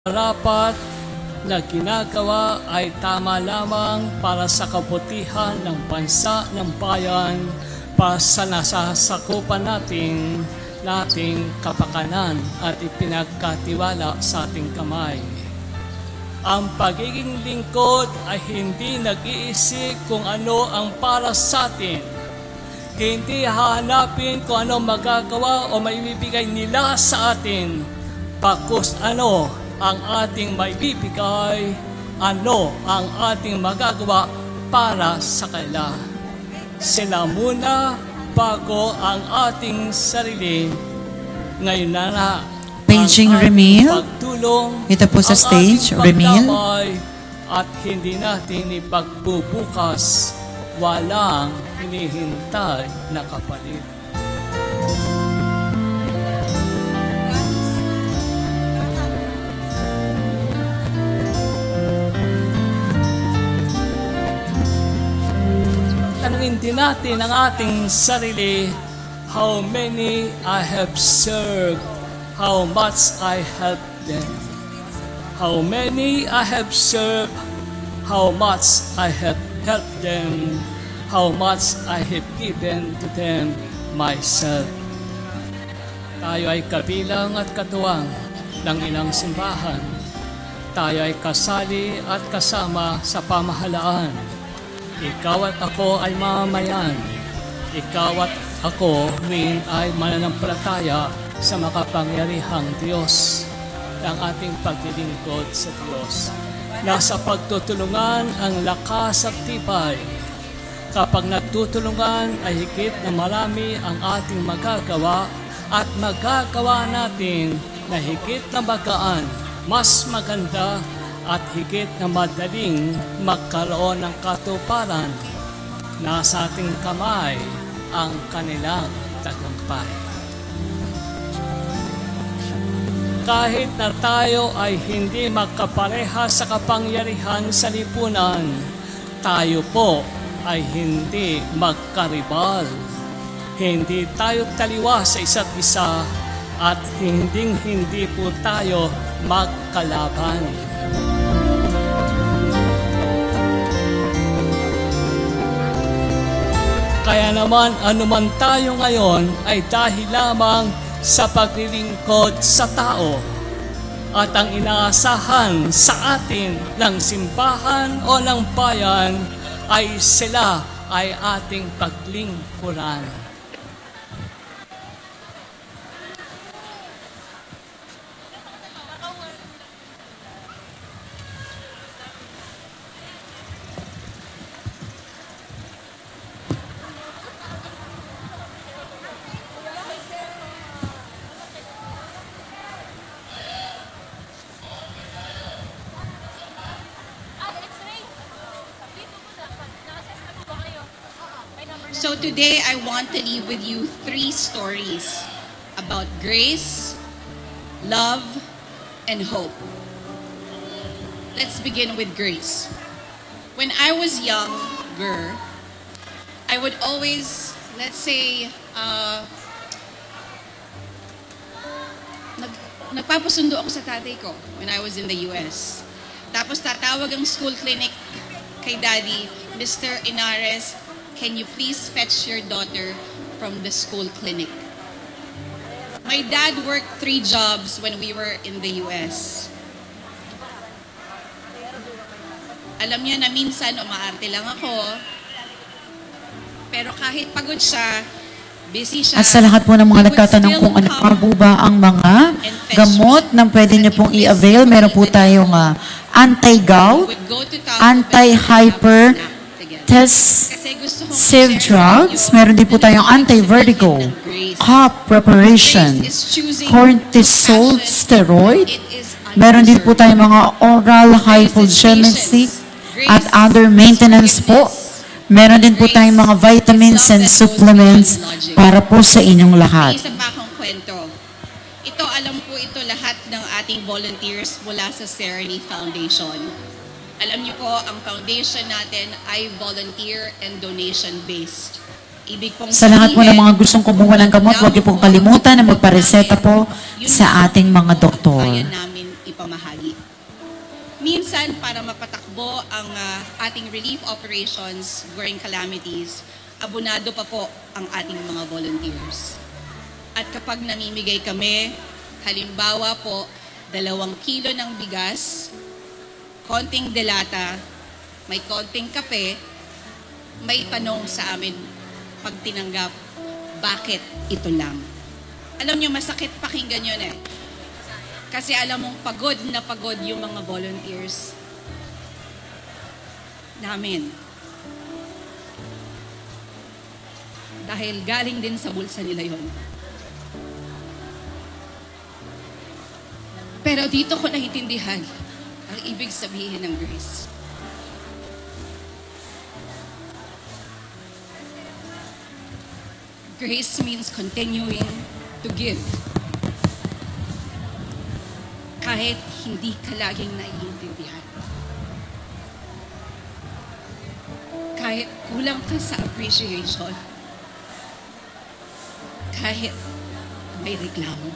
Rapat na ginagawa ay tama lamang para sa kabutihan ng bansa, ng bayan, para sa nasasakupan nating kapakanan at ipinagkatiwala sa ating kamay. Ang pagiging lingkod ay hindi nag-iisip kung ano ang para sa atin. Hindi hahanapin kung ano magagawa o maibibigay nila sa atin. Bakos ano ang ating maibibigay, ano ang ating magagawa para sa kanila. Sila muna bago ang ating sarili. Ngayon na Paging Remil, pagtulong, ito po sa stage, Remil. At hindi natin ipagbubukas, walang hinihintay na kapalit. Tanungin din natin ang ating sarili, how many I have served, how much I helped them. How many I have served, how much I have helped them, how much I have given to them myself. Tayo ay kabilang at katuwang ng ilang simbahan. Tayo ay kasali at kasama sa pamahalaan. Ikaw at ako ay mamamayan. Ikaw at ako ay mananampalataya sa makapangyarihang Diyos ng ating paglilingkod sa Diyos. Nasa pagtutulungan ang lakas at tibay. Kapag nagtutulungan ay higit na marami ang ating magagawa at magagawa natin na higit na magaan, mas maganda at higit na madaling magkaroon ng katuparan. Nasa ating kamay ang kanilang tagumpay. Kahit na tayo ay hindi magkapareha sa kapangyarihan sa lipunan, tayo po ay hindi magkaribal. Hindi tayo taliwa sa isa't isa at hindi po tayo magkalaban. Kaya naman anuman tayo ngayon ay dahil lamang sa paglilingkod sa tao. At ang inaasahan sa atin ng simbahan o ng bayan ay sila ay ating paglingkuran. So today, I want to leave with you 3 stories about grace, love, and hope. Let's begin with grace. When I was younger, I would always, let's say, nagpapasundo ako sa tatay ko when I was in the US. Tapos tatawag ang school clinic kay Daddy, Mr. Inares, can you please fetch your daughter from the school clinic? My dad worked 3 jobs when we were in the US. Alam niya na minsan umaarte lang ako, pero kahit pagod siya, busy siya. At sa lahat po ng mga nagtatanong kung ano po ba ang mga gamot na pwede niyo pong i-avail, meron po tayong anti-gout, anti-hyper, test-save drugs. Meron din po tayong anti-vertigo, cough preparation, cortisol steroid. Meron din po tayong mga oral hypoglycemic at other maintenance po. Meron din po tayong mga vitamins and supplements para po sa inyong lahat. Isa pa akong kwento. Ito, alam po ito lahat ng ating volunteers mula sa Serenity Foundation. Alam niyo po, ang foundation natin ay volunteer and donation-based. Ibig pong sa lahat po ng mga gustong kumuha ng gamot, huwag niyo pong kalimutan na magpareseta po sa ating mga doktor. Kaya namin pamahagi. Minsan, para mapatakbo ang ating relief operations during calamities, abonado pa po ang ating mga volunteers. At kapag namimigay kami, halimbawa po, 2 kilo ng bigas, konting delata, may konting kape, may tanong sa amin pag tinanggap, bakit ito lang? Alam nyo, masakit pakinggan yun eh. Kasi alam mong pagod na pagod yung mga volunteers namin. Dahil galing din sa bulsa nila yon. Pero dito ko naintindihan ang ibig sabihin ng grace. Grace means continuing to give. Kahit hindi ka laging naiintindihan. Kahit kulang ka sa appreciation. Kahit may reklamo.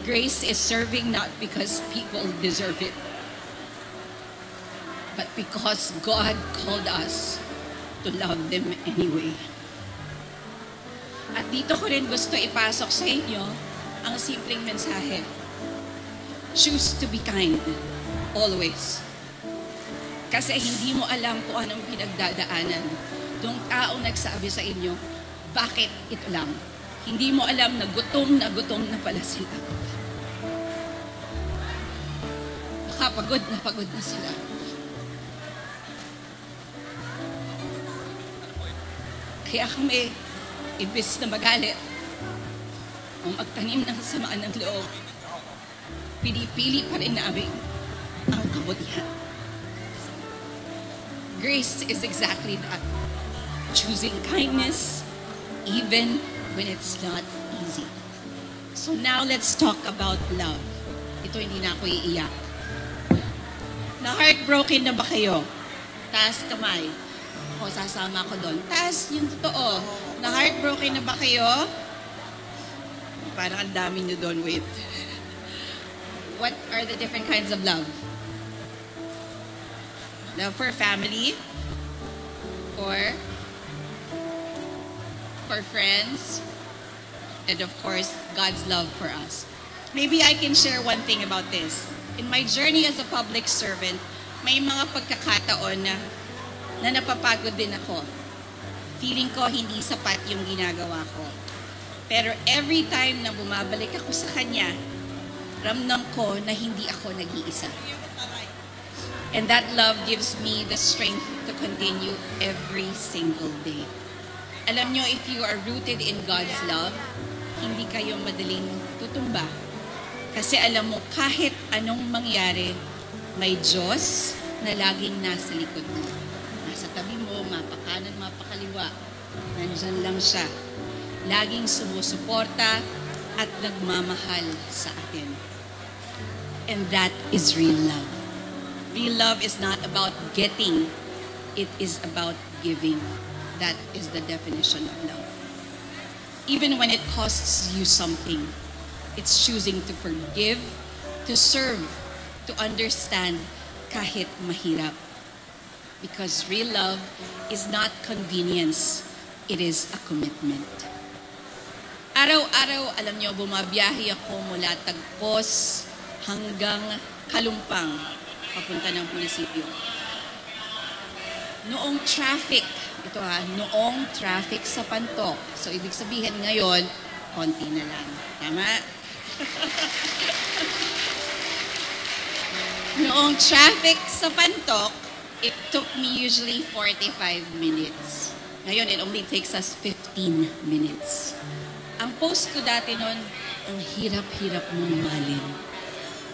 Grace is serving not because people deserve it, but because God called us to love them anyway. At dito ko rin gusto ipasok sa inyo ang simpleng mensahe. Choose to be kind, always. Kasi hindi mo alam kung anong pinagdadaanan ng taong nagsabi sa inyo, bakit ito lang? Hindi mo alam na gutom na pala sila. Baka pagod na sila. Kaya kami, imbes na magalit o magtanim ng samaan ng loob, pinipili pa rin namin ang kabutihan. Grace is exactly that. Choosing kindness even when it's not easy. So now let's talk about love. Ito hindi na ako iiyak. Na-heartbroken na ba kayo? Taas kamay. O sasama ko doon. Taas yung totoo. Na-heartbroken na ba kayo? Parang ang dami nyo doon. Wait. What are the different kinds of love? Love for family, for friends, and of course, God's love for us. Maybe I can share one thing about this. In my journey as a public servant, may mga pagkakataon na napapagod din ako. Feeling ko hindi sapat yung ginagawa ko. Pero every time na bumabalik ako sa Kanya, ramdam ko na hindi ako nag-iisa. And that love gives me the strength to continue every single day. Alam nyo, if you are rooted in God's love, hindi kayo madaling tutumba. Kasi alam mo, kahit anong mangyari, may Diyos na laging nasa likod mo. Nasa tabi mo, mapakanan, mapakaliwa. Nandyan lang siya. Laging sumusuporta at nagmamahal sa atin. And that is real love. Real love is not about getting, it is about giving. That is the definition of love. Even when it costs you something, it's choosing to forgive, to serve, to understand kahit mahirap. Because real love is not convenience, it is a commitment. Araw-araw, alam nyo, bumabiyahe ako mula Tagpos hanggang Kalumpang, papunta ng munisipyo. Noong traffic sa Pantok. So, ibig sabihin ngayon, konti na lang. Tama? Noong traffic sa Pantok, it took me usually 45 minutes. Ngayon, it only takes us 15 minutes. Ang post ko dati noon, ang hirap-hirap mong mahalin.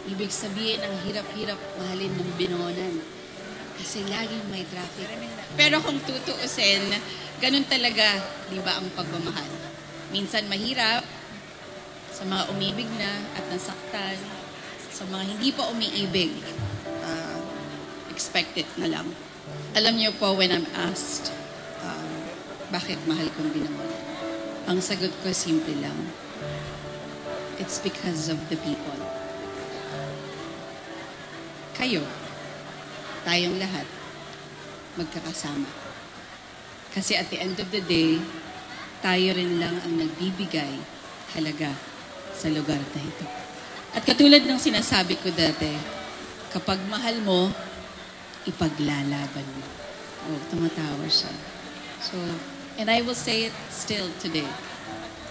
Ibig sabihin, ang hirap-hirap mahalin ng Binonan. Kasi laging may traffic. Pero kung tutuusin, ganun talaga, di ba, ang pagmamahal. Minsan mahirap, sa mga umibig na at nasaktan, sa mga hindi pa umiibig, expect it na lang. Alam niyo po, when I'm asked, bakit mahal kong Binonan? Ang sagot ko simple lang. It's because of the people. Kayo, tayong lahat, magkakasama. Kasi at the end of the day, tayo rin lang ang nagbibigay halaga sa lugar na ito. At katulad ng sinasabi ko dati, kapag mahal mo, ipaglalaban mo. Oh, tumatawa siya. So, and I will say it still today.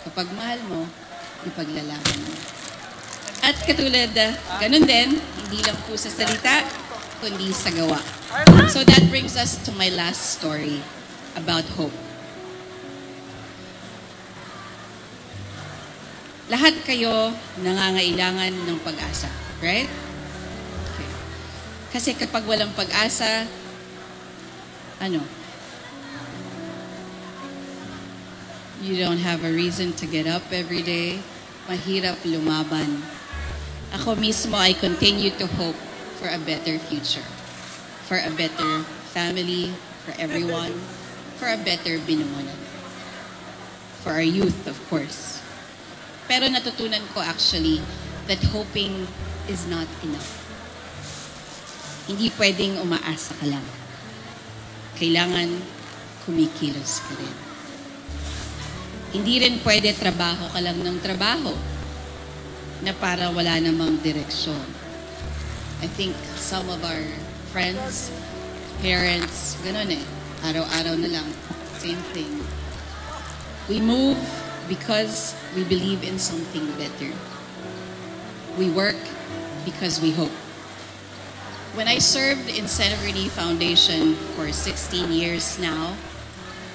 Kapag mahal mo, ipaglalaban mo. At katulad, ganun din, hindi lang po sa salita, kundi sa gawa. So that brings us to my last story about hope. Lahat kayo nangangailangan ng pag-asa, right? Okay. Kasi kapag walang pag-asa, you don't have a reason to get up every day. Mahirap lumaban. Ako mismo, I continue to hope for a better future. For a better family, for everyone, for a better binuunan. For our youth, of course. Pero natutunan ko actually that hoping is not enough. Hindi pwedeng umaasa ka lang. Kailangan kumikilos ka rin. Hindi rin pwede trabaho ka lang ng trabaho na para wala namang direksyon. I think some of our friends, parents, ganun eh. Araw-araw na lang. Same thing. We move because we believe in something better. We work because we hope. When I served in Serenity Foundation for 16 years now,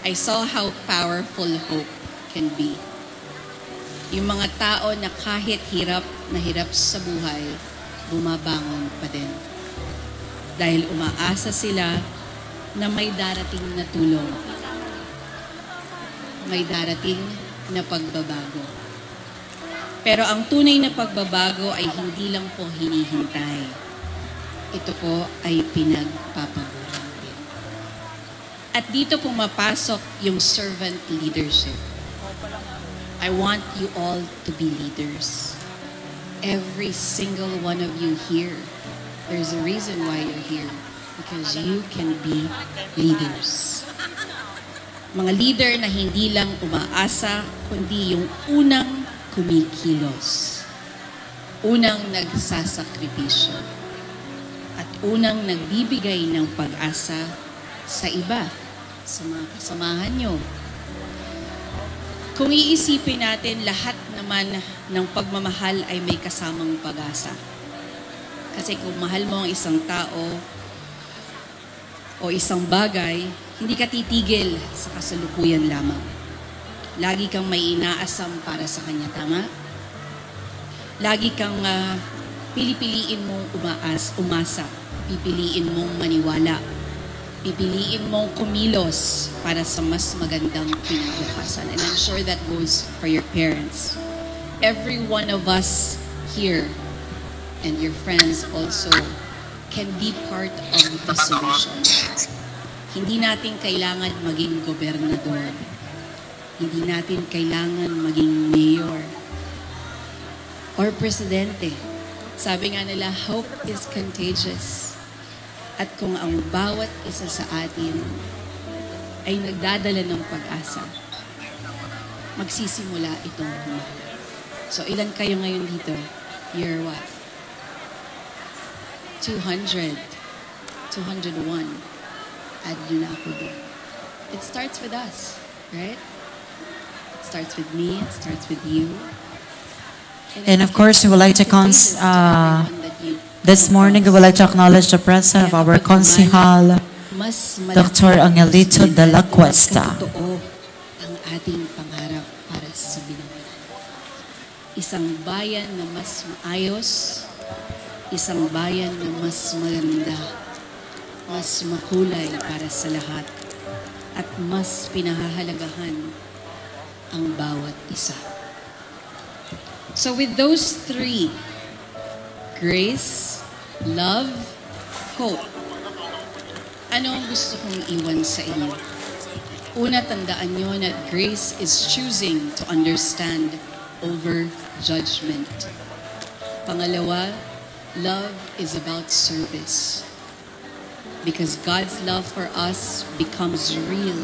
I saw how powerful hope can be. Yung mga tao na kahit hirap na hirap sa buhay, bumabangon pa din. Dahil umaasa sila na may darating na tulong. May darating na pagbabago. Pero ang tunay na pagbabago ay hindi lang po hinihintay. Ito po ay pinagpapaguran din. At dito pumapasok yung servant leadership. I want you all to be leaders. Every single one of you here. There's a reason why you're here. Because you can be leaders. Mga leader na hindi lang umaasa, kundi yung unang kumikilos. Unang nagsasakripisyo. At unang nagbibigay ng pag-asa sa iba, sa mga kasamahan nyo. Kung iisipin natin, lahat naman ng pagmamahal ay may kasamang pag-asa. Kasi kung mahal mo ang isang tao o isang bagay, hindi ka titigil sa kasalukuyan lamang. Lagi kang may inaasam para sa kanya, tama? Lagi kang pipiliin mong umasa. Pipiliin mong maniwala. Pipiliin mong kumilos para sa mas magandang kinabukasan. And I'm sure that goes for your parents. Every one of us here and your friends also can be part of the solution. Hindi natin kailangan maging gobernador. Hindi natin kailangan maging mayor or presidente. Sabi nga nila, hope is contagious. At kung ang bawat isa sa atin ay nagdadala ng pag-asa, magsisimula itong humahanap. So ilan kayo ngayon dito? You're what? 200. 201. Add nyo na ako doon. It starts with us, right? It starts with me, it starts with you. And of course, we would like to this morning, we would like to acknowledge the presence of our Konsihal, Dr. Angelito de la Cuesta. Ang ating pangarap para sa Binawan. Isang bayan na mas maayos, isang bayan na mas maganda, mas makulay para sa lahat, at mas pinahahalagahan ang bawat isa. So with those three, grace, love, hope, ano ang gusto kong iwan sa inyo? Una, tandaan nyo na grace is choosing to understand over judgment. Pangalawa, love is about service. Because God's love for us becomes real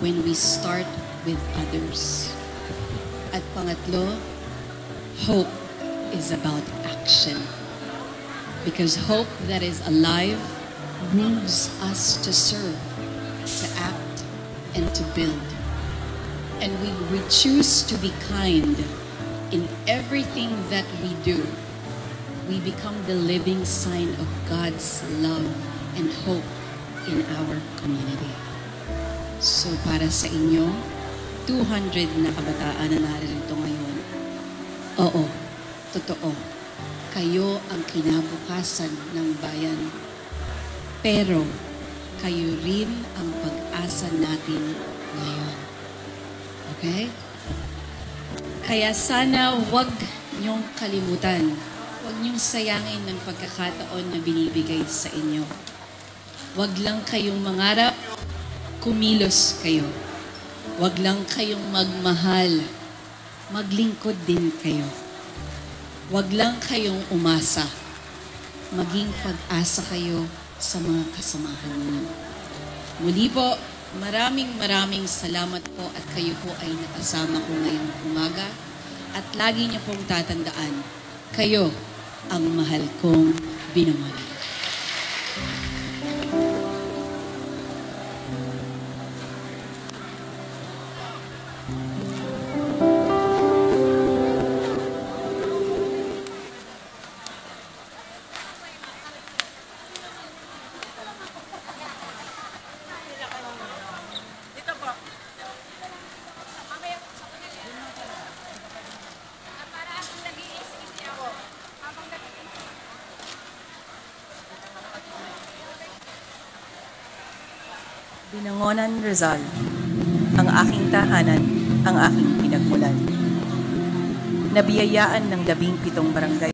when we start with others. At pangatlo, hope is about action. Because hope that is alive moves us to serve, to act, and to build. And we choose to be kind in everything that we do. We become the living sign of God's love and hope in our community. So para sa inyo, 200 na kabataan na narito ngayon, oo, totoo, kayo ang kinabukasan ng bayan. Pero kayo rin ang pag-asa natin ngayon. Okay? Kaya sana wag niyong kalimutan, wag niyong sayangin ng pagkakataon na binibigay sa inyo. Wag lang kayong mangarap, kumilos kayo. Wag lang kayong magmahal, maglingkod din kayo. Wag lang kayong umasa, maging pag-asa kayo sa mga kasamahan ninyo. Muli po, maraming salamat po at kayo po ay nakasama ko ngayong umaga at lagi niyo pong tatandaan, kayo ang mahal kong binamahal. Binangonan, Rizal, ang aking tahanan, ang aking pinagmulan. Nabiyayaan ng 17 barangay